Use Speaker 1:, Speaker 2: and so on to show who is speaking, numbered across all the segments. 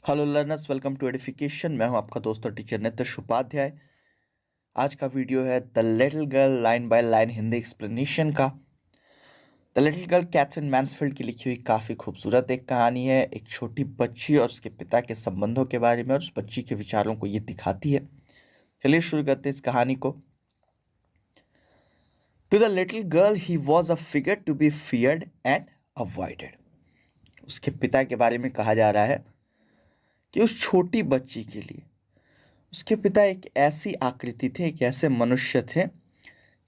Speaker 1: Hello learners, welcome to Edification. मैं हूं आपका दोस्त और टीचर नितिश उपाध्याय। आज का वीडियो है the little girl line by line Hindi explanation का। The little girl Katherine Mansfield की लिखी हुई काफ़ी खूबसूरत एक कहानी है। एक छोटी बच्ची और उसके पिता के संबंधों के बारे में और उस बच्ची के विचारों को ये दिखाती है। चलिए शुरू करते हैं इस कहानी को। To the little girl he was a figure to be feared and avoided. उसके पिता के बारे में कहा जा रहा है कि उस छोटी बच्ची के लिए उसके पिता एक ऐसी आकृति थे, एक ऐसे मनुष्य थे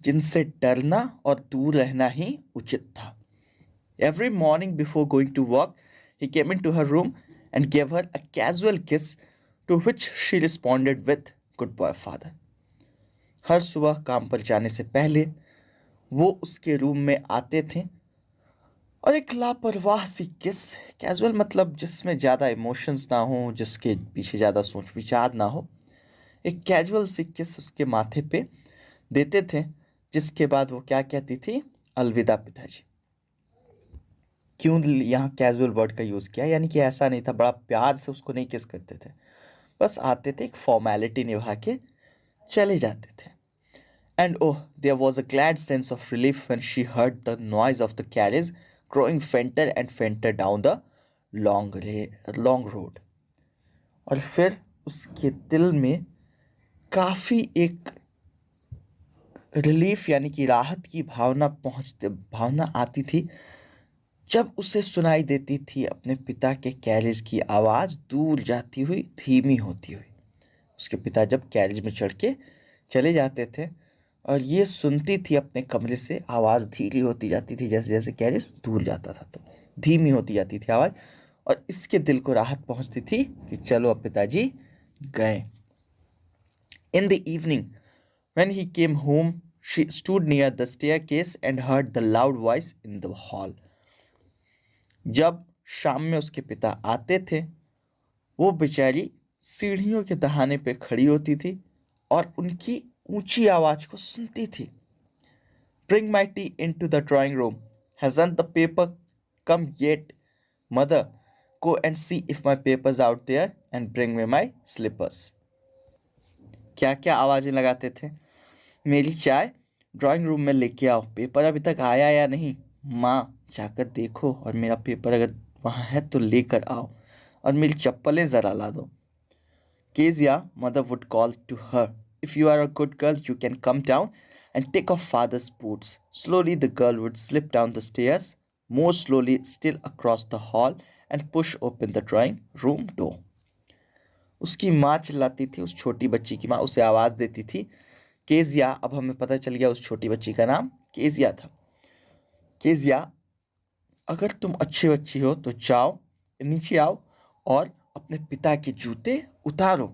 Speaker 1: जिनसे डरना और दूर रहना ही उचित था। Every morning before going to work he came in to her room and gave her a casual kiss to which she responded with good bye father. हर सुबह काम पर जाने से पहले वो उसके रूम में आते थे और एक लापरवाह सी किस, कैजुअल मतलब जिसमें ज़्यादा इमोशंस ना हो, जिसके पीछे ज़्यादा सोच विचार ना हो, एक कैजुअल सी किस उसके माथे पे देते थे, जिसके बाद वो क्या कहती थी? अलविदा पिताजी। क्यों यहाँ कैजुअल वर्ड का यूज़ किया? यानी कि ऐसा नहीं था, बड़ा प्यार से उसको नहीं किस करते थे, बस आते थे, एक फॉर्मेलिटी निभा के चले जाते थे। And oh, there was a glad sense of relief when she heard the noise of the carriage growing fainter and fainter down the long road. और फिर उसके दिल में काफ़ी एक रिलीफ यानी कि राहत की भावना आती थी जब उसे सुनाई देती थी अपने पिता के कैरेज की आवाज़ दूर जाती हुई, धीमी होती हुई। उसके पिता जब कैरेज में चढ़ के चले जाते थे और ये सुनती थी अपने कमरे से, आवाज़ धीमी होती जाती थी, जैसे जैसे कैरेज दूर जाता था तो धीमी होती जाती थी आवाज़, और इसके दिल को राहत पहुंचती थी कि चलो अब पिताजी गए। In the evening when he came home, she stood near the staircase and heard the loud voice in the hall. जब शाम में उसके पिता आते थे, वो बेचारी सीढ़ियों के दहाने पे खड़ी होती थी और उनकी ऊंची आवाज को सुनती थी। Bring my tea into the drawing room. Hasn't the paper come yet? Mother, go and see if my paper's out there and bring me my slippers. क्या क्या आवाजें लगाते थे? मेरी चाय ड्राइंग रूम में लेके आओ, पेपर अभी तक आया या नहीं? माँ, जाकर देखो और मेरा पेपर अगर वहाँ है तो लेकर आओ, और मेरी चप्पलें ज़रा ला दो। Kezia, mother would call to her, if you are a good girl, you can come down and take off father's boots. Slowly, the girl would slip down the stairs, more slowly still across the hall, and push open the drawing room door. उसकी माँ चिल्लाती थी, उस छोटी बच्ची की माँ उसे आवाज़ देती थी, केजिया। अब हमें पता चल गया उस छोटी बच्ची का नाम केजिया था। केजिया, अगर तुम अच्छी बच्ची हो तो जाओ, नीचे आओ और अपने पिता के जूते उतारो।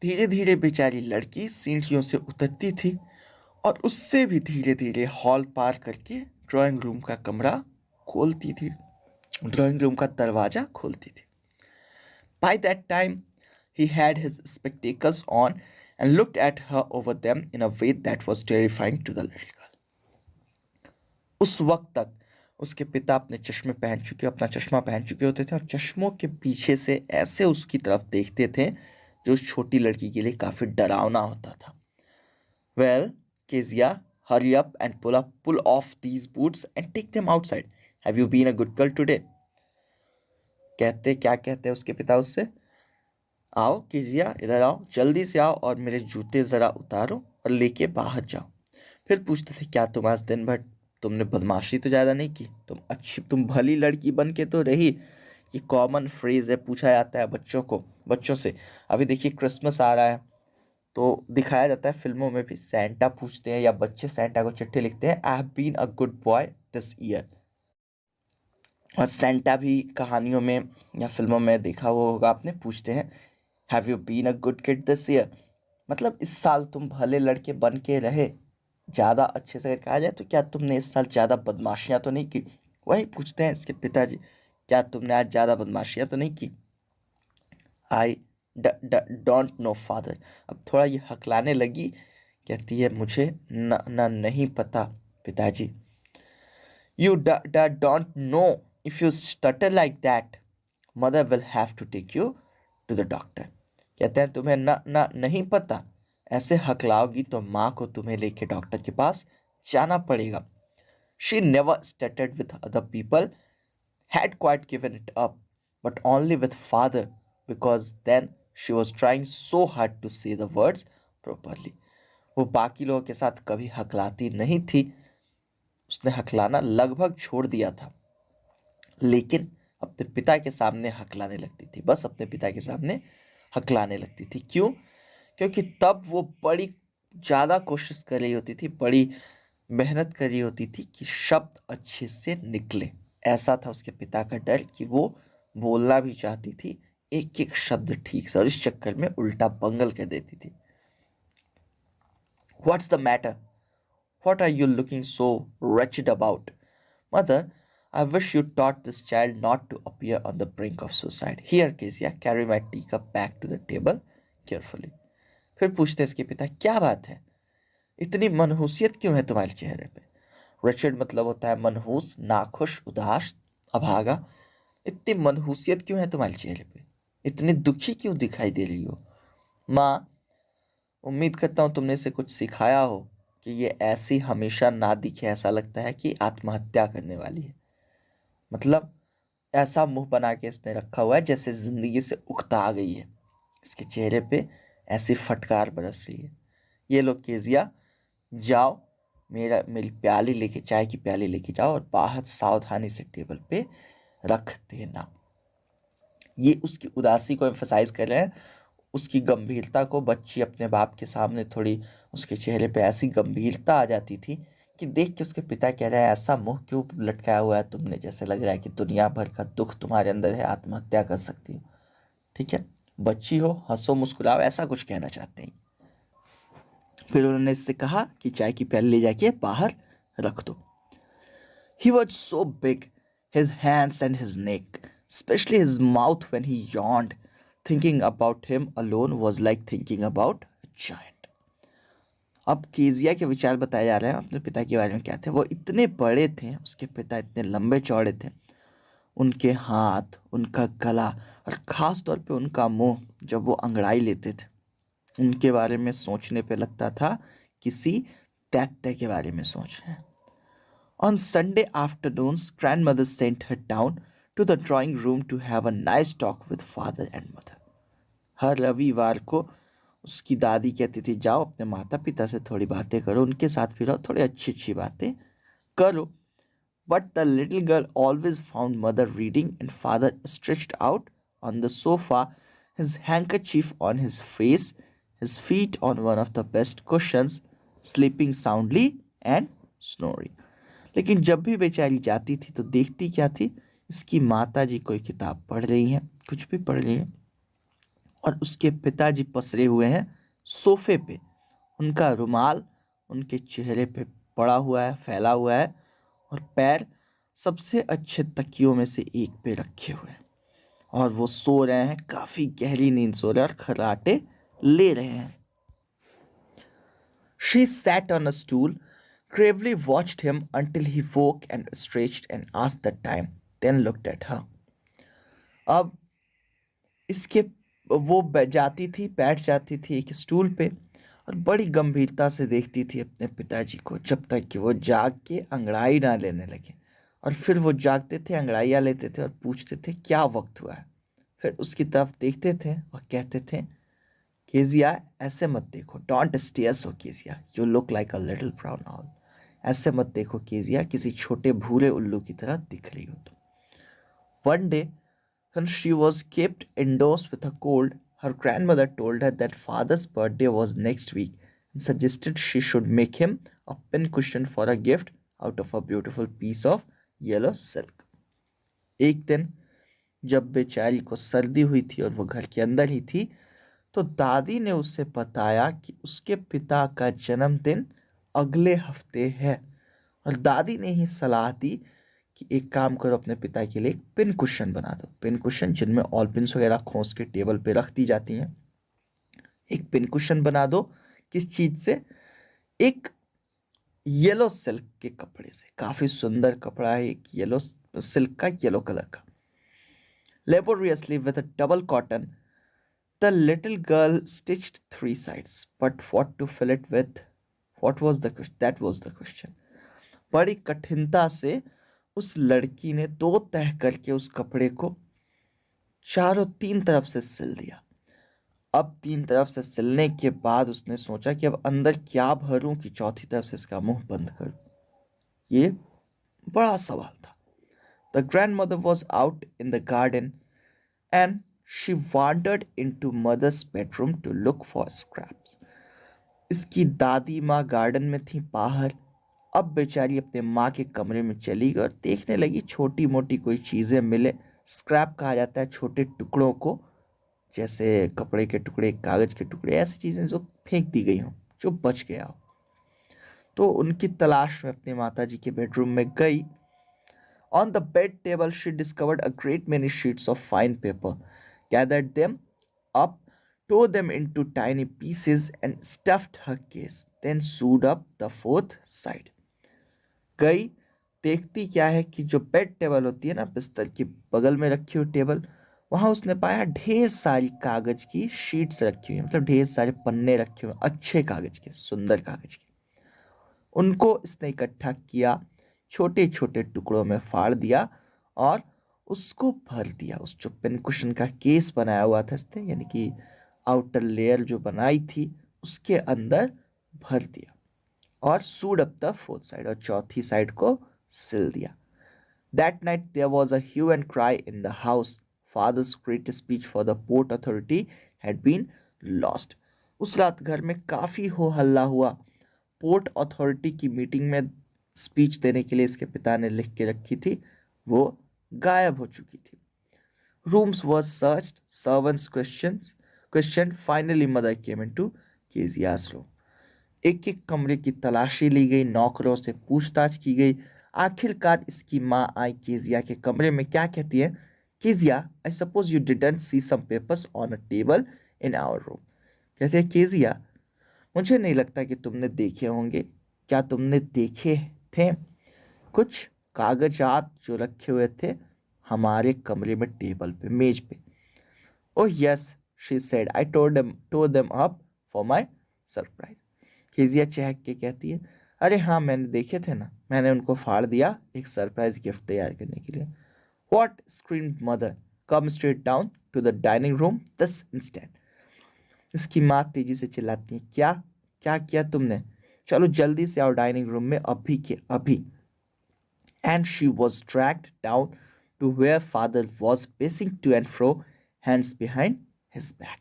Speaker 1: धीरे धीरे बेचारी लड़की सीढ़ियों से उतरती थी और उससे भी धीरे धीरे हॉल पार करके ड्राइंग रूम का कमरा खोलती थी, ड्राइंग रूम का दरवाजा खोलती थी। By that time, he had his spectacles on and looked at her over them in a way that was terrifying to the little girl. उस वक्त तक उसके पिता अपने अपना चश्मा पहन चुके होते थे और चश्मों के पीछे से ऐसे उसकी तरफ देखते थे जो उस छोटी लड़की के लिए काफी डरावना होता था। Well, Kezia, hurry up and pull off these boots and take them outside. Have you been a good girl today? क्या कहते हैं उसके पिता उससे? आओ कीजिया, इधर आओ, जल्दी से आओ और मेरे जूते ज़रा उतारो और लेके बाहर जाओ। फिर पूछते थे, क्या तुम आज दिन भर तुमने बदमाशी तो ज़्यादा नहीं की? तुम भली लड़की बन के तो रही। ये कॉमन फ्रेज है, पूछा जाता है बच्चों से। अभी देखिए क्रिसमस आ रहा है तो दिखाया जाता है फिल्मों में भी, सेंटा पूछते हैं या बच्चे सेंटा को चिट्ठी लिखते हैं, I have been a good boy this year. और सेंटा भी कहानियों में या फिल्मों में देखा हुआ होगा आपने, पूछते हैं have you been a good kid this year, मतलब इस साल तुम भले लड़के बन के रहे। ज़्यादा अच्छे से अगर कहा जाए तो क्या तुमने इस साल ज़्यादा बदमाशियाँ तो नहीं की? वही पूछते हैं इसके पिताजी, क्या तुमने आज ज़्यादा बदमाशियाँ तो नहीं की? I don't know father. अब थोड़ा ये हकलाने लगी, कहती है मुझे नहीं पता पिताजी। You don't know, if you stutter like that mother will have to take you to the doctor. कहते हैं तुम्हें ना नहीं पता, ऐसे हकलाओगी तो माँ को तुम्हें लेके डॉक्टर के पास जाना पड़ेगा. She never started with other people, had quite given it up, but only with father, because then she was trying so hard to say the words properly. वो बाकी लोगों के साथ कभी हकलाती नहीं थी, उसने हकलाना लगभग छोड़ दिया था, लेकिन अपने पिता के सामने हकलाने लगती थी, बस अपने पिता के सामने हकलाने लगती थी. क्यों? क्योंकि तब वो बड़ी ज़्यादा कोशिश कर रही होती थी, बड़ी मेहनत कर रही होती थी कि शब्द अच्छे से निकले. ऐसा था उसके पिता का डर कि वो बोलना भी चाहती थी एक एक शब्द ठीक से, और इस चक्कर में उल्टा बंगल कर देती थी. What's the matter? What are you looking so wretched about? Mother, I wish you taught this child not to appear on the brink of suicide. Here, Kezia, carry my teacup back to the table carefully. फिर पूछते इसके पिता, क्या बात है, इतनी मनहूसियत क्यों है तुम्हारे चेहरे पे? Wretched मतलब होता है मनहूस, नाखुश, उदास, अभागा. इतनी मनहूसियत क्यों है तुम्हारे चेहरे पे? इतनी दुखी क्यों दिखाई दे रही हो? माँ, उम्मीद करता हूँ तुमने इसे कुछ सिखाया हो कि ये ऐसी हमेशा ना दिखे, ऐसा लगता है कि आत्महत्या करने वाली है. मतलब ऐसा मुंह बना के इसने रखा हुआ है जैसे जिंदगी से उकता गई है. इसके चेहरे पे ऐसी फटकार बरस रही है. ये लो केजिया, जाओ मेरी प्याली लेके, चाय की प्याली लेके जाओ और बाहर सावधानी से टेबल पे रख देना. ये उसकी उदासी को एम्फसाइज कर रहे हैं, उसकी गंभीरता को. बच्ची अपने बाप के सामने थोड़ी, उसके चेहरे पे ऐसी गंभीरता आ जाती थी कि देख के उसके पिता कह रहे हैं, ऐसा मुंह क्यों लटकाया हुआ है तुमने, जैसे लग रहा है कि दुनिया भर का दुख तुम्हारे अंदर है, आत्महत्या कर सकती हो. ठीक है, बच्ची हो, हंसो मुस्कुराओ, ऐसा कुछ कहना चाहते हैं. फिर उन्होंने इससे कहा कि चाय की प्याली ले जाके बाहर रख दो. He was so big, his hands and his neck, especially his mouth when he yawned. Thinking about him alone was like thinking about a giant. अब केजिया के विचार बताए जा रहे हैं अपने पिता के बारे में. क्या थे वो? इतने बड़े थे, उसके पिता इतने लंबे चौड़े थे. उनके हाथ, उनका गला और ख़ास तौर पे उनका मुंह, जब वो अंगड़ाई लेते थे, उनके बारे में सोचने पे लगता था किसी दैत्य के बारे में सोच रहे हैं. On Sunday afternoons, grandmother sent her down to the drawing room to have a nice talk with father and mother. हर रविवार को उसकी दादी कहती थी, जाओ अपने माता पिता से थोड़ी बातें करो, उनके साथ फिर थोड़ी अच्छी अच्छी बातें करो. But the little girl always found mother reading and father stretched out on the sofa, his handkerchief on his face, his feet on one of the best cushions, sleeping soundly and snoring. लेकिन जब भी बेचारी जाती थी तो देखती क्या थी, इसकी माता जी कोई किताब पढ़ रही हैं, कुछ भी पढ़ रही हैं, और उसके पिताजी पसरे हुए हैं सोफे पे. उनका रुमाल उनके चेहरे पे पड़ा हुआ है, फैला हुआ है, और पैर सबसे अच्छे तकियों में से एक पे रखे हुए हैं, और वो सो रहे हैं, काफ़ी गहरी नींद सो रहे हैं और खर्राटे ले रहे हैं. She sat on a stool, gravely watched him until he woke and stretched and asked the time, then looked at her. अब इसके वो जाती थी, बैठ जाती थी एक स्टूल पे और बड़ी गंभीरता से देखती थी अपने पिताजी को, जब तक कि वो जाग के अंगड़ाई ना लेने लगे. और फिर वो जागते थे, अंगड़ाइयाँ लेते थे और पूछते थे क्या वक्त हुआ है. फिर उसकी तरफ देखते थे और कहते थे, केजिया ऐसे मत देखो, don't stare so Kezia, you look like a little brown owl. ऐसे मत देखो केजिया, किसी छोटे भूरे उल्लू की तरह दिख रही हो तुम. One day, when she was kept indoors with a cold, her grandmother told her that father's birthday was next week and suggested she should make him a pincushion for a gift out of a beautiful piece of yellow silk. एक दिन जब बेचारी को सर्दी हुई थी और वो घर के अंदर ही थी, तो दादी ने उसे बताया कि उसके पिता का जन्मदिन अगले हफ्ते है, और दादी ने ही सलाह दी कि एक काम करो, अपने पिता के लिए एक पिन कुशन बना दो. पिन कुशन जिनमें ऑल पिन्स वगैरह खोस के टेबल पे रख दी जाती हैं, एक पिन कुशन बना दो. किस चीज़ से? एक येलो सिल्क के कपड़े से. काफ़ी सुंदर कपड़ा है, एक येलो सिल्क का, येलो कलर का. Laboriously with a double cotton The little girl stitched 3 sides, but what to fill it with? What was the question? That was the question. बड़ी कठिनता से उस लड़की ने 2 तह करके उस कपड़े को चारों 3 तरफ से सिल दिया। अब 3 तरफ से सिलने के बाद उसने सोचा कि अब अंदर क्या भरूं कि चौथी तरफ से इसका मुंह बंद करूं। ये बड़ा सवाल था। The grandmother was out in the garden and she wandered into mother's bedroom to look for scraps. इसकी दादी माँ गार्डन में थी बाहर। अब बेचारी अपने माँ के कमरे में चली गई और देखने लगी छोटी मोटी कोई चीज़ें मिले। स्क्रैप कहा जाता है छोटे टुकड़ों को, जैसे कपड़े के टुकड़े, कागज़ के टुकड़े, ऐसी चीज़ें जो फेंक दी गई हों, जो बच गया हो। तो उनकी तलाश में अपने माता जी के बेडरूम में गई। On the bed table, she discovered a great many sheets of fine paper, gathered them up, tore them into tiny pieces, and stuffed her case, then sewed up the 4th side. गई, देखती क्या है कि जो bed table होती है ना, बिस्तर के बगल में रखी हुई टेबल, वहाँ उसने पाया ढेर सारी कागज की शीट्स रखी हुई, मतलब ढेर सारे पन्ने रखे हुए, अच्छे कागज के, सुंदर कागज के। उनको इसने इकट्ठा किया, छोटे छोटे टुकड़ों में फाड़ दिया और उसको भर दिया। उस जो पिन कुशन का केस बनाया हुआ था इसने, यानी कि आउटर लेयर जो बनाई थी, उसके अंदर भर दिया और सूड अप द 4th साइड, और चौथी साइड को सिल दिया। That night there was a hue and cry in the house. Father's great speech for the port authority had been lost. उस रात घर में काफी हो हल्ला हुआ। पोर्ट अथॉरिटी की मीटिंग में स्पीच देने के लिए इसके पिता ने लिख के रखी थी, वो गायब हो चुकी थी। Rooms were searched, servants questioned. Finally mother came into Kezia's room. एक एक कमरे की तलाशी ली गई, नौकरों से पूछताछ की गई। आखिरकार इसकी माँ आई केजिया के कमरे में। क्या कहती है? Kezia, I suppose you didn't see some papers on a table in our room. कहते हैं केजिया, मुझे नहीं लगता कि तुमने देखे होंगे। क्या तुमने देखे थे कुछ कागजात जो रखे हुए थे हमारे कमरे में, टेबल पे, मेज पे? Oh yes, she said, I tore them up for my surprise. Kezia चहक के कहती है, अरे हाँ, मैंने देखे थे ना, मैंने उनको फाड़ दिया एक सरप्राइज गिफ्ट तैयार करने के लिए। What? screamed mother. Come straight down to the dining room this instant. इसकी माँ तेजी से चिल्लाती है, क्या क्या किया तुमने? चलो जल्दी से आओ डाइनिंग रूम में, अभी के अभी। And she was dragged down to where father was pacing to and fro, hands behind his back.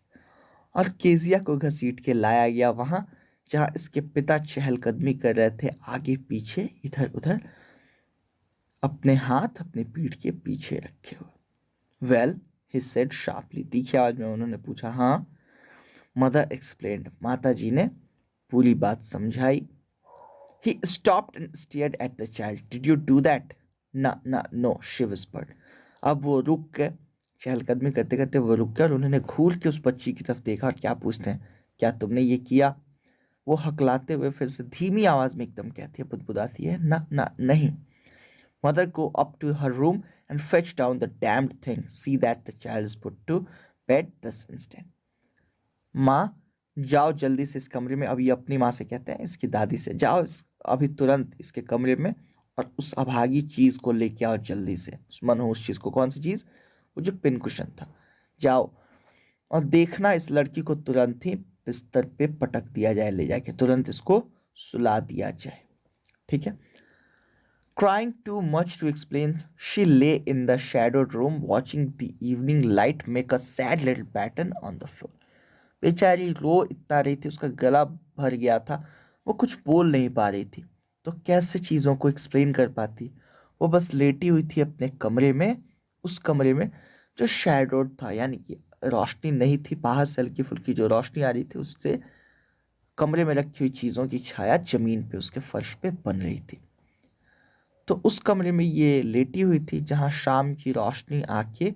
Speaker 1: और केजिया को घसीट के लाया गया वहां जहां इसके पिता चहलकदमी कर रहे थे, आगे पीछे, इधर उधर, अपने हाथ अपनी पीठ के पीछे रखे हुए। वेल, ही सेड शार्पली, तीखी आवाज में उन्होंने पूछा। हाँ, मदर एक्सप्लेन्ड, माता जी ने पूरी बात समझाई। He stopped and stared at the child. Did you do that? No, she whispered. अब वो रुक गए, चहलकदमी करते करते वो रुक गए और उन्होंने घूर के उस बच्ची की तरफ देखा और क्या पूछते हैं, क्या तुमने ये किया? वो हकलाते हुए फिर से धीमी आवाज में एकदम कहती है, बुदबुदाती है, ना नहीं। Mother, go up to her room and fetch down the damned thing. See that the child is put to bed this instant. माँ, जाओ जल्दी से इस कमरे में। अभी अपनी माँ से कहते हैं, इसकी दादी से, जाओ अभी तुरंत इसके कमरे में और उस अभागी चीज को लेके आओ जल्दी से, उस मनहूस चीज को। कौन सी चीज? वो जो पिन कुशन था। जाओ और देखना इस लड़की को तुरंत ही बिस्तर पे पटक दिया जाए, ले जाके तुरंत इसको सुला दिया जाए। ठीक है। Crying too much to explain, she lay in the shadowed room watching the evening light make a sad little pattern on the floor. बेचारी रो इतना रही थी, उसका गला भर गया था, वो कुछ बोल नहीं पा रही थी, तो कैसे चीज़ों को एक्सप्लेन कर पाती? वो बस लेटी हुई थी अपने कमरे में, उस कमरे में जो शैडोड था, यानी कि रोशनी नहीं थी, बाहर से हल्की फुल्की जो रोशनी आ रही थी उससे कमरे में रखी हुई चीज़ों की छाया जमीन पे, उसके फर्श पे बन रही थी। तो उस कमरे में ये लेटी हुई थी जहां शाम की रोशनी आके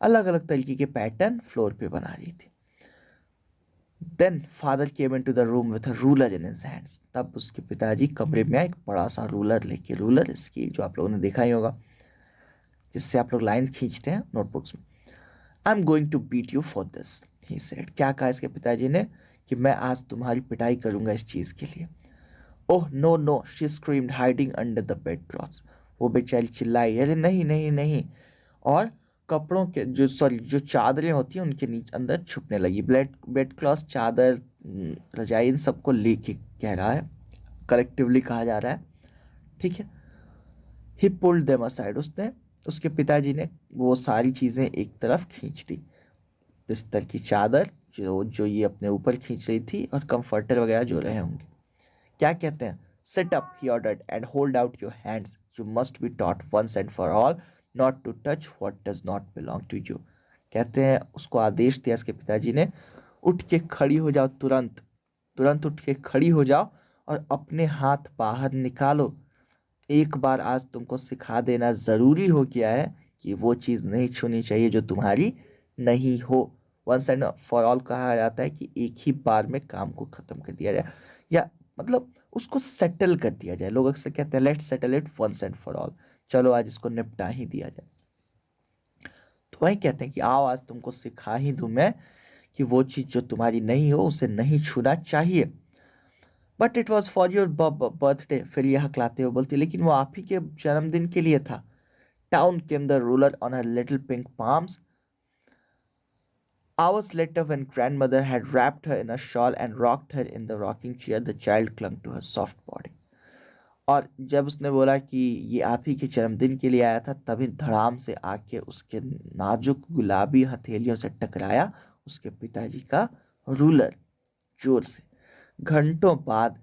Speaker 1: अलग अलग तरीके के पैटर्न फ्लोर पे बना रही थी। Then father came into the room with a ruler in his hands. तब उसके पिताजी कमरे में आए एक बड़ा सा रूलर लेके। रूलर स्केल जो आप लोगों ने देखा ही होगा, जिससे आप लोग लाइन खींचते हैं नोटबुक्स में। I am going to beat you for this, he said. क्या कहा इसके पिताजी ने कि मैं आज तुम्हारी पिटाई करूंगा इस चीज के लिए. Oh no no, she screamed hiding under the bed clothes. वो बेचारी चिल्लाई, अरे नहीं नहीं नहीं, और कपड़ों के जो चादरें होती हैं उनके नीचे अंदर छुपने लगी. बेड क्लॉथ, चादर, रजाई, इन सबको लेके कह रहा है, कलेक्टिवली कहा जा रहा है. ठीक है. ही पुल्ड देम असाइड, उसके पिताजी ने वो सारी चीज़ें एक तरफ खींच दी. बिस्तर की चादर जो ये अपने ऊपर खींच रही थी, और कंफर्टर वगैरह जो रहे होंगे. क्या कहते हैं, sit up he ordered and hold out your hands, you must be taught once and for all not to touch what does not belong to you. कहते हैं उसको आदेश दिया इसके पिताजी ने, उठ के खड़ी हो जाओ, तुरंत तुरंत उठ के खड़ी हो जाओ और अपने हाथ बाहर निकालो. एक बार आज तुमको सिखा देना ज़रूरी हो गया है कि वो चीज़ नहीं छूनी चाहिए जो तुम्हारी नहीं हो. वंस एंड फॉर ऑल कहा जाता है कि एक ही बार में काम को ख़त्म कर दिया जाए, या मतलब उसको सेटल कर दिया जाए. लोग अक्सर कहते हैं let's settle it once and for all, चलो आज इसको निपटा ही दिया जाए. तो वही कहते हैं कि आओ आज तुमको सिखा ही दूं मैं कि वो चीज़ जो तुम्हारी नहीं हो उसे नहीं छूना चाहिए. But it was for your birthday. फिर यह हकलाते हुए बोलती, लेकिन वो आप ही के जन्मदिन के लिए था. Down came the ruler on her little pink palms. Hours later, when grandmother had wrapped her in a shawl and rocked her in the rocking chair, the child clung to her soft body. और जब उसने बोला कि ये आप ही के जन्मदिन के लिए आया था, तभी धड़ाम से आके उसके नाजुक गुलाबी हथेलियों से टकराया उसके पिताजी का रूलर, जोर से. घंटों बाद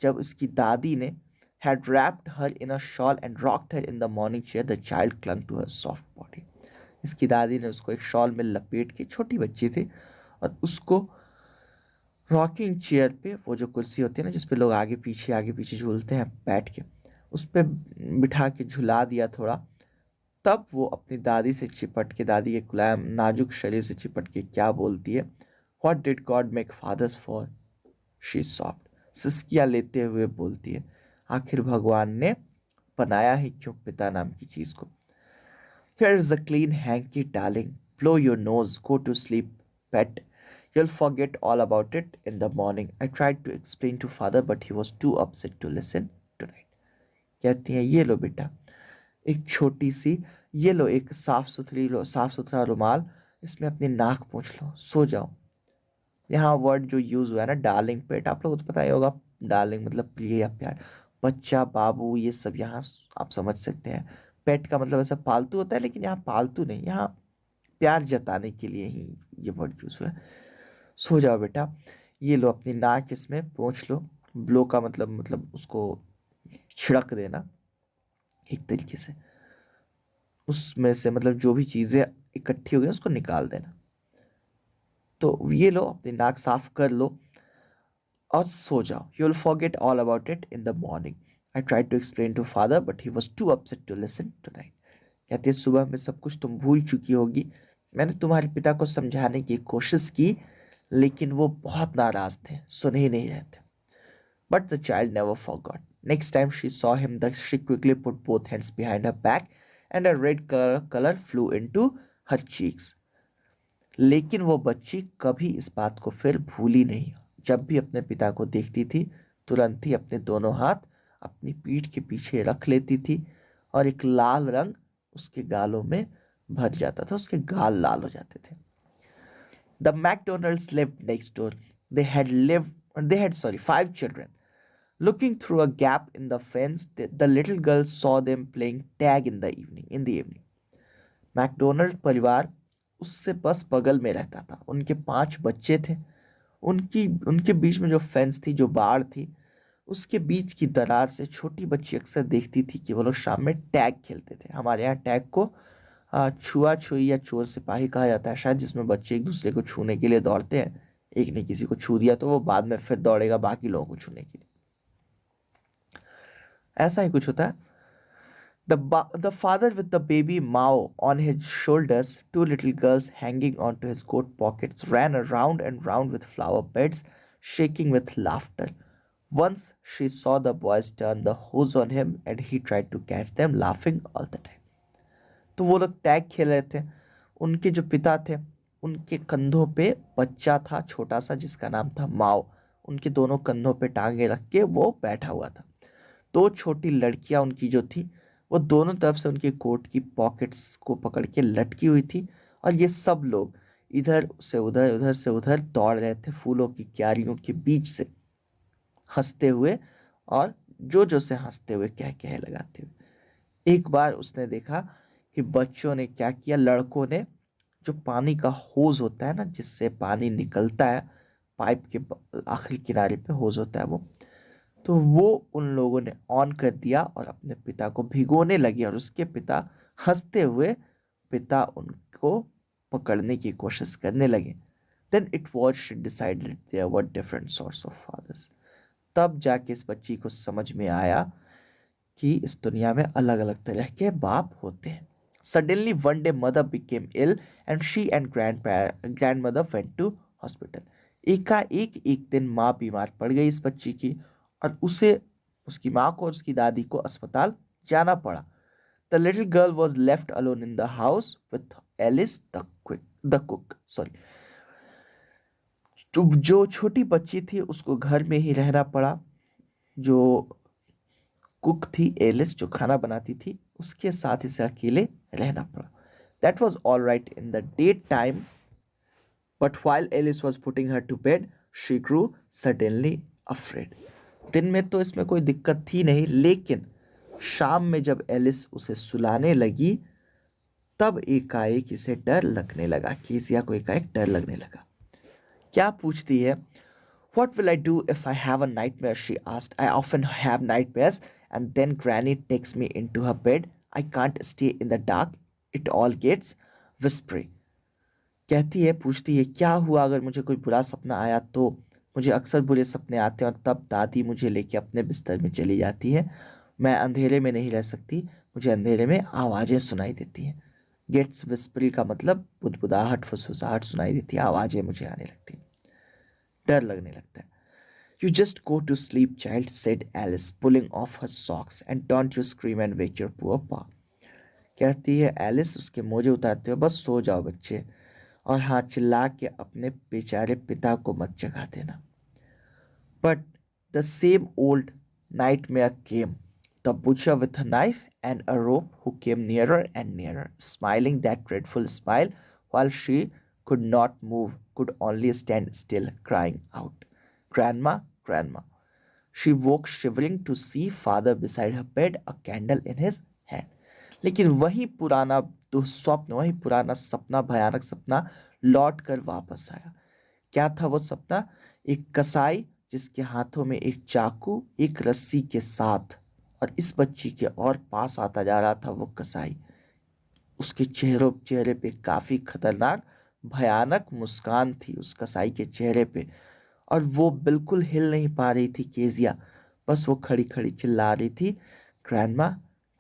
Speaker 1: जब उसकी दादी ने had wrapped her in a shawl and rocked her in the morning chair, the child clung to her soft body. इसकी दादी ने उसको एक शॉल में लपेट के, छोटी बच्ची थी, और उसको रॉकिंग चेयर पे, वो जो कुर्सी होती है ना जिस पे लोग आगे पीछे झूलते हैं बैठ के, उस पे बिठा के झुला दिया थोड़ा. तब वो अपनी दादी से चिपट के, दादी के मुलायम नाजुक शरीर से चिपट के क्या बोलती है, what did God make fathers for, she sobbed. सिसकियाँ लेते हुए बोलती है, आखिर भगवान ने बनाया ही क्यों पिता नाम की चीज को. Here is a clean hanky, darling. Blow your nose. Go to sleep, pet. You'll forget all about it in the morning. I tried to explain to father, but he was too upset to listen tonight. कहती है, ये लो बेटा, एक छोटी सी, ये लो एक साफ सुथरा रुमाल, इसमें अपनी नाक पोंछ लो, सो जाओ. यहाँ वर्ड जो यूज हुआ है ना, डार्लिंग, पेट, आप लोगों को तो पता ही होगा. डार्लिंग मतलब प्रिय या प्यार, बच्चा, बाबू, ये सब यहाँ आप समझ सकते हैं. पेट का मतलब ऐसा पालतू होता है, लेकिन यहाँ पालतू नहीं, यहाँ प्यार जताने के लिए ही ये वर्ड यूज हुआ है. सो जाओ बेटा, ये लो अपनी नाक इसमें पोंछ लो. ब्लो का मतलब उसको छिड़क देना एक तरीके से, उसमें से मतलब जो भी चीज़ें इकट्ठी हो गई उसको निकाल देना. तो ये लो अपनी नाक साफ कर लो और सो जाओ. You will forget all about it in the morning. I tried to explain to father but he was too upset to listen tonight. कहते हैं सुबह में सब कुछ तुम भूल चुकी होगी. मैंने तुम्हारे पिता को समझाने की कोशिश की, लेकिन वो बहुत नाराज थे, सुन ही नहीं रहे थे. But the child never forgot. Next time she saw him she quickly put both hands behind her back and a red colour flu into her cheeks. लेकिन वो बच्ची कभी इस बात को फिर भूली नहीं. जब भी अपने पिता को देखती थी, तुरंत ही अपने दोनों हाथ अपनी पीठ के पीछे रख लेती थी, और एक लाल रंग उसके गालों में भर जाता था, उसके गाल लाल हो जाते थे. The McDonalds lived next door. They had 5 children. Looking through a gap in the fence, the little girl saw them playing tag in the evening. McDonald परिवार उससे बस बगल में रहता था. उनके 5 बच्चे थे. उनके बीच में जो फेंस थी, जो बाड़ थी, उसके बीच की दरार से छोटी बच्ची अक्सर देखती थी कि वो लोग शाम में टैग खेलते थे. हमारे यहाँ टैग को छुआ छुई या चोर सिपाही कहा जाता है शायद, जिसमें बच्चे एक दूसरे को छूने के लिए दौड़ते हैं. एक ने किसी को छू दिया तो वो बाद में फिर दौड़ेगा बाकी लोगों को छूने के लिए. ऐसा ही कुछ होता है. The father with the baby Mao on his shoulders, 2 little girls hanging onto his coat pockets, ran around and round with flower beds, shaking with laughter. Once she saw the boys turn the hose on him and he tried to catch them, laughing all the time. तो वो लोग tag खेल रहे थे. उनके जो पिता थे उनके कंधों पे बच्चा था छोटा सा जिसका नाम था माओ। उनके दोनों कंधों पे टांगे रख के वो बैठा हुआ था। दो छोटी लड़कियां उनकी जो थी वो दोनों तरफ से उनके कोट की पॉकेट्स को पकड़ के लटकी हुई थी। और ये सब लोग इधर से उधर उधर से उधर दौड़ रहे थे फूलों की क्यारियों के बीच से, हंसते हुए और जो से हंसते हुए कह कह लगाते हुए। एक बार उसने देखा कि बच्चों ने क्या किया, लड़कों ने जो पानी का होज होता है ना जिससे पानी निकलता है, पाइप के आखिरी किनारे पे होज होता है तो वो उन लोगों ने ऑन कर दिया और अपने पिता को भिगोने लगे और उसके पिता हंसते हुए पिता उनको पकड़ने की कोशिश करने लगे। Then it was decided there were different sorts of fathers. तब जाके इस बच्ची को समझ में आया कि इस दुनिया में अलग अलग तरह के बाप होते हैं। Suddenly one day mother became ill and she and grandmother went to hospital. एकाएक एक दिन माँ बीमार पड़ गई इस बच्ची की और उसे, उसकी माँ को और उसकी दादी को अस्पताल जाना पड़ा। The little girl was left alone in the house with Alice the cook sorry. जो छोटी बच्ची थी उसको घर में ही रहना पड़ा। जो कुक थी एलिस, जो खाना बनाती थी, उसके साथ इसे अकेले रहना पड़ा। That was all right in the daytime, but while Alice was putting her to bed she grew suddenly afraid। दिन में तो इसमें कोई दिक्कत थी नहीं, लेकिन शाम में जब एलिस उसे सुलाने लगी तब एकाएक इसे डर लगने लगा, केसिया को एकाएक डर लगने लगा। क्या पूछती है? What will I do if I have a nightmare? She asked. I often have nightmares, and then Granny takes me into her bed. I can't stay in the dark. It all gets whispery. कहती है, पूछती है, क्या हुआ अगर मुझे कोई बुरा सपना आया तो? मुझे अक्सर बुरे सपने आते हैं और तब दादी मुझे लेके अपने बिस्तर में चली जाती है। मैं अंधेरे में नहीं रह सकती, मुझे अंधेरे में आवाज़ें सुनाई देती हैं। गेट्स विस्परी का मतलब बुदबुदाहट, फुसफुसाहट सुनाई देती है, आवाज़ें मुझे आने लगती हैं, डर लगने लगता है। You just go to sleep, child, said Alice, pulling off her socks, and don't you scream and wake your poor pa. कहती है एलिस उसके मोजे उतारते हुए, बस सो जाओ बच्चे, और हाँ चिल्ला के अपने बेचारे पिता को मत जगा देना। But the same old nightmare came. The butcher with a knife and a rope who came nearer and nearer, smiling that dreadful smile while she could not move, could only stand still, crying out, Grandma, Grandma. She woke shivering to see father beside her bed, a candle in his hand. लेकिन वही पुराना दुस्वप्न, वही पुराना सपना, भयानक सपना लौट कर वापस आया। क्या था वो सपना? एक कसाई जिसके हाथों में एक चाकू, एक रस्सी के साथ, और इस बच्ची के और पास आता जा रहा था वो कसाई। उसके चेहरे पे काफी खतरनाक भयानक मुस्कान थी उस कसाई के चेहरे पे, और वो बिल्कुल हिल नहीं पा रही थी केजिया, बस वो खड़ी खड़ी चिल्ला रही थी, ग्रैंडमा,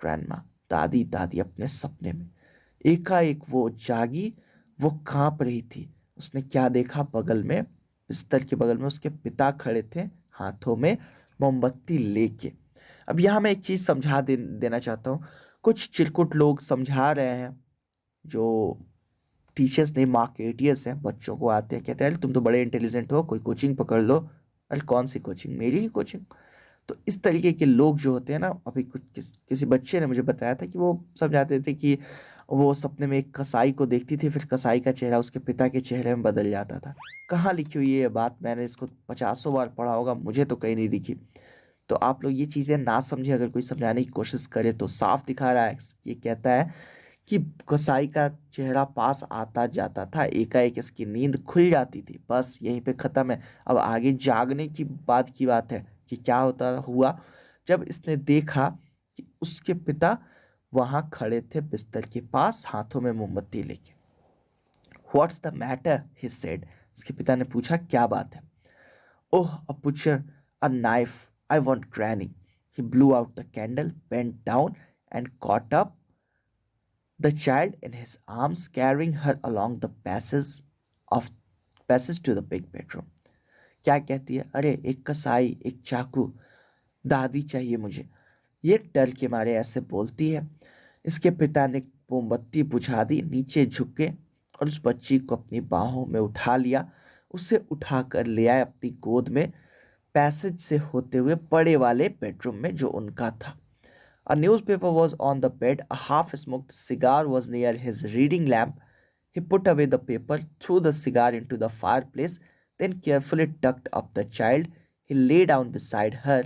Speaker 1: ग्रैंडमा, दादी, दादी, अपने सपने में। एकाएक वो जागी, वो कांप रही थी। उसने क्या देखा? बगल में, बिस्तर के बगल में उसके पिता खड़े थे, हाथों में मोमबत्ती लेके। अब यहाँ मैं एक चीज समझा देना चाहता हूँ। कुछ चिरकुट लोग समझा रहे हैं, जो टीचर्स नहीं, मार्केटियर्स हैं, बच्चों को आते हैं, कहते हैं अरे तुम तो बड़े इंटेलिजेंट हो, कोई कोचिंग पकड़ लो। अरे कौन सी कोचिंग? मेरी ही कोचिंग। तो इस तरीके के लोग जो होते हैं ना, अभी कुछ किसी बच्चे ने मुझे बताया था कि वो समझाते थे कि वो सपने में एक कसाई को देखती थी, फिर कसाई का चेहरा उसके पिता के चेहरे में बदल जाता था। कहाँ लिखी हुई है ये बात? मैंने इसको 50 बार पढ़ा होगा, मुझे तो कहीं नहीं दिखी। तो आप लोग ये चीज़ें ना समझे, अगर कोई समझाने की कोशिश करे तो साफ दिखा रहा है। ये कहता है कि कसाई का चेहरा पास आता जाता था, एकाएक इसकी नींद खुल जाती थी, बस यहीं पे ख़त्म है। अब आगे जागने की बात है कि क्या होता हुआ जब इसने देखा कि उसके पिता वहाँ खड़े थे बिस्तर के पास, हाथों में मोमबत्ती लेके। What's the matter? He said. इसके पिता ने पूछा, क्या बात है? Oh, a butcher, a knife, I want granny. He blew out the candle, bent down and caught up the child in his arms, carrying her along the passage to the big bedroom. क्या कहती है? अरे एक कसाई, एक चाकू, दादी चाहिए मुझे। ये डर के मारे ऐसे बोलती है। इसके पिता ने मोमबत्ती बुझा दी, नीचे झुके और उस बच्ची को अपनी बाहों में उठा लिया, उसे उठाकर ले आए अपनी गोद में, पैसेज से होते हुए बड़े वाले बेडरूम में जो उनका था। A newspaper was on the bed, a half-smoked cigar was near his reading lamp. He put away the paper, threw the cigar into the fireplace, then carefully tucked up the child. He lay down beside her,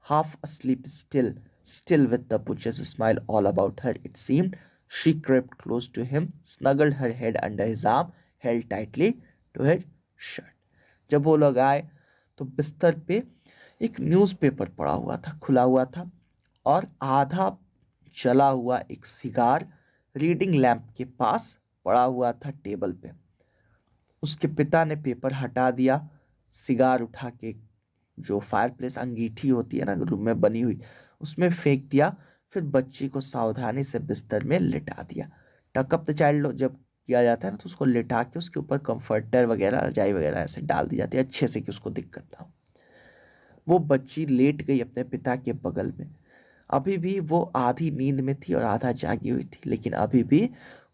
Speaker 1: half asleep still with the butcher's smile all about her, it seemed. She crept close to him, snuggled her head under his arm, held tightly to his shirt. जब वो लोग आए तो बिस्तर पे एक newspaper पड़ा हुआ था, खुला हुआ था, और आधा जला हुआ एक सिगार रीडिंग लैंप के पास पड़ा हुआ था टेबल पे। उसके पिता ने पेपर हटा दिया, सिगार उठा के जो फायरप्लेस अंगीठी होती है ना रूम में बनी हुई, उसमें फेंक दिया, फिर बच्ची को सावधानी से बिस्तर में लिटा दिया। टकअप द चाइल्ड जब किया जाता है ना तो उसको लिटा के उसके ऊपर कंफर्टर वगैरह रजाई वगैरह ऐसे डाल दी जाती है अच्छे से कि उसको दिक्कत ना हो। वो बच्ची लेट गई अपने पिता के बगल में। अभी भी वो आधी नींद में थी और आधा जागी हुई थी, लेकिन अभी भी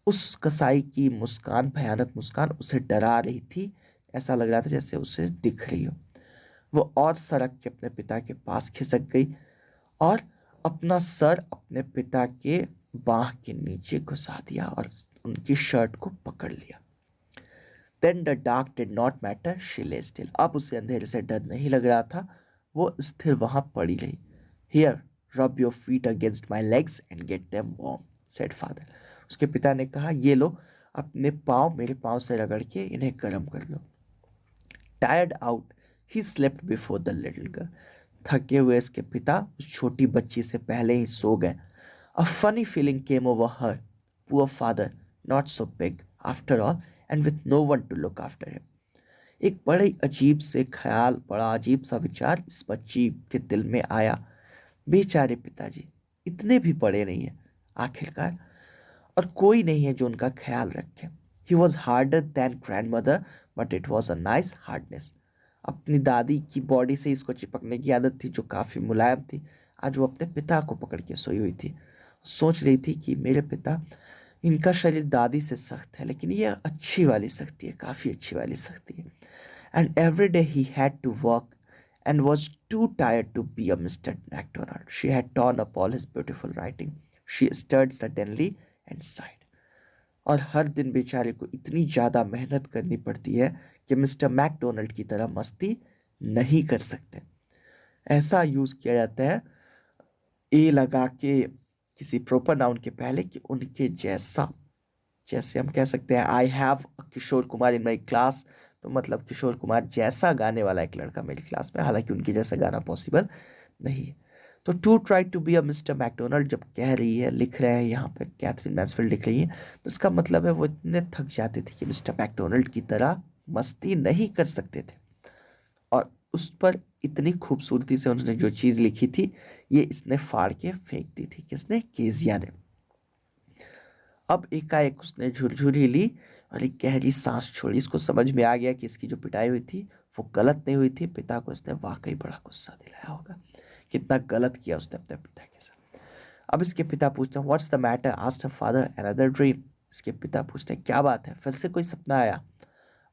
Speaker 1: उस कसाई की मुस्कान, भयानक मुस्कान, उसे डरा रही थी। ऐसा लग रहा था जैसे उसे दिख रही हो। वो और सड़क के अपने पिता के पास खिसक गई और अपना सर अपने पिता के बाह के नीचे घुसा दिया और उनकी शर्ट को पकड़ लिया। Then the dark did not matter, she lay still. अब उसे अंधेरे से डर नहीं लग रहा था, वो स्थिर वहां पड़ी रही। Here, rub your feet against my legs and get them warm, said father. उसके पिता ने कहा, ये लो, अपने पाँव मेरे पाँव से रगड़ के इन्हें गर्म कर लो। Tired out, he slept before the little girl. थके हुए इसके पिता उस छोटी बच्ची से पहले ही सो गए। A funny feeling came over her. Poor father, not so big after all, and with no one to look after him. एक बड़े अजीब से ख्याल, बड़ा अजीब सा विचार इस बच्ची के दिल में आया। बेचारे पिताजी इतने भी बड़े नहीं हैं आखिरकार, और कोई नहीं है जो उनका ख्याल रखे। He was harder than grandmother, but it was a nice hardness. अपनी दादी की बॉडी से इसको चिपकने की आदत थी जो काफ़ी मुलायम थी। आज वो अपने पिता को पकड़ के सोई हुई थी, सोच रही थी कि मेरे पिता, इनका शरीर दादी से सख्त है, लेकिन ये अच्छी वाली सख्ती है, काफ़ी अच्छी वाली सख्ती है। And every day he had to work and was too tired to be a Mr. MacDonald. She had torn up all his beautiful writing. She stirred suddenly and sighed. और हर दिन बेचारे को इतनी ज़्यादा मेहनत करनी पड़ती है कि मिस्टर मैकडोनल्ड की तरह मस्ती नहीं कर सकते। ऐसा यूज़ किया जाता है ए लगा के किसी प्रोपर नाउन के पहले कि उनके जैसा। जैसे हम कह सकते हैं I have Kishore Kumar in my class, तो मतलब किशोर कुमार जैसा गाने वाला एक लड़का मेरी क्लास में, हालांकि उनके जैसा गाना पॉसिबल नहीं है। तो to try to be a mister McDonald जब कह रही है, लिख रहे हैं यहाँ पे, कैथरीन मैन्सफील्ड लिख रही है, तो इसका मतलब है वो इतने थक जाते थे कि मिस्टर मैकडोनल्ड की तरह मस्ती नहीं कर सकते थे। और उस पर इतनी खूबसूरती से उन्होंने जो चीज़ लिखी थी, ये इसने फाड़ के फेंक दी थी। किसने? केजिया ने। अब एकाएक उसने झुरझुरी ली और एक गहरी सांस छोड़ी। इसको समझ में आ गया कि इसकी जो पिटाई हुई थी वो गलत नहीं हुई थी। पिता को इसने वाकई बड़ा गुस्सा दिलाया होगा, कितना गलत किया उसने अपने पिता के साथ। अब इसके पिता पूछते हैं what's the matter, asked her father another dream. इसके पिता पूछते हैं क्या बात है, फिर से कोई सपना आया?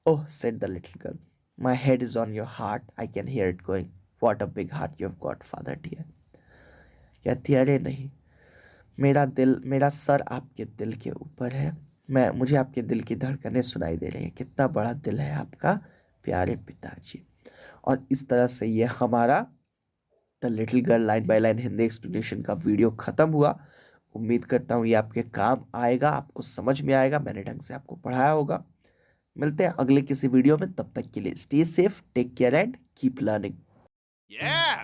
Speaker 1: Oh said the little girl, my head is on your heart, I can hear it going, what a big heart you have got father dear. कहती अरे नहीं, मेरा सर आपके दिल के ऊपर है, मुझे आपके दिल की धड़कनें सुनाई दे रही हैं, कितना बड़ा दिल है आपका प्यारे पिताजी। और इस तरह से ये हमारा the little girl line by line Hindi explanation का वीडियो ख़त्म हुआ। उम्मीद करता हूँ ये आपके काम आएगा, आपको समझ में आएगा, मैंने ढंग से आपको पढ़ाया होगा। मिलते हैं अगले किसी वीडियो में, तब तक के लिए stay safe, take care and keep learning.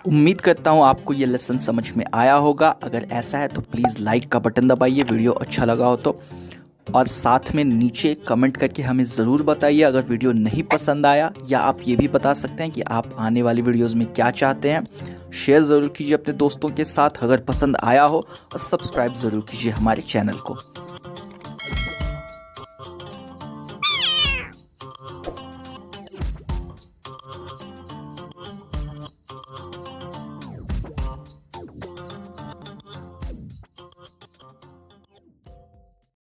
Speaker 1: उम्मीद करता हूँ आपको ये लेसन समझ में आया होगा। अगर ऐसा है तो प्लीज़ लाइक का बटन दबाइए, वीडियो अच्छा लगा हो तो, और साथ में नीचे कमेंट करके हमें ज़रूर बताइए अगर वीडियो नहीं पसंद आया, या आप ये भी बता सकते हैं कि आप आने वाली वीडियोस में क्या चाहते हैं। शेयर ज़रूर कीजिए अपने दोस्तों के साथ अगर पसंद आया हो, और सब्सक्राइब ज़रूर कीजिए हमारे चैनल को।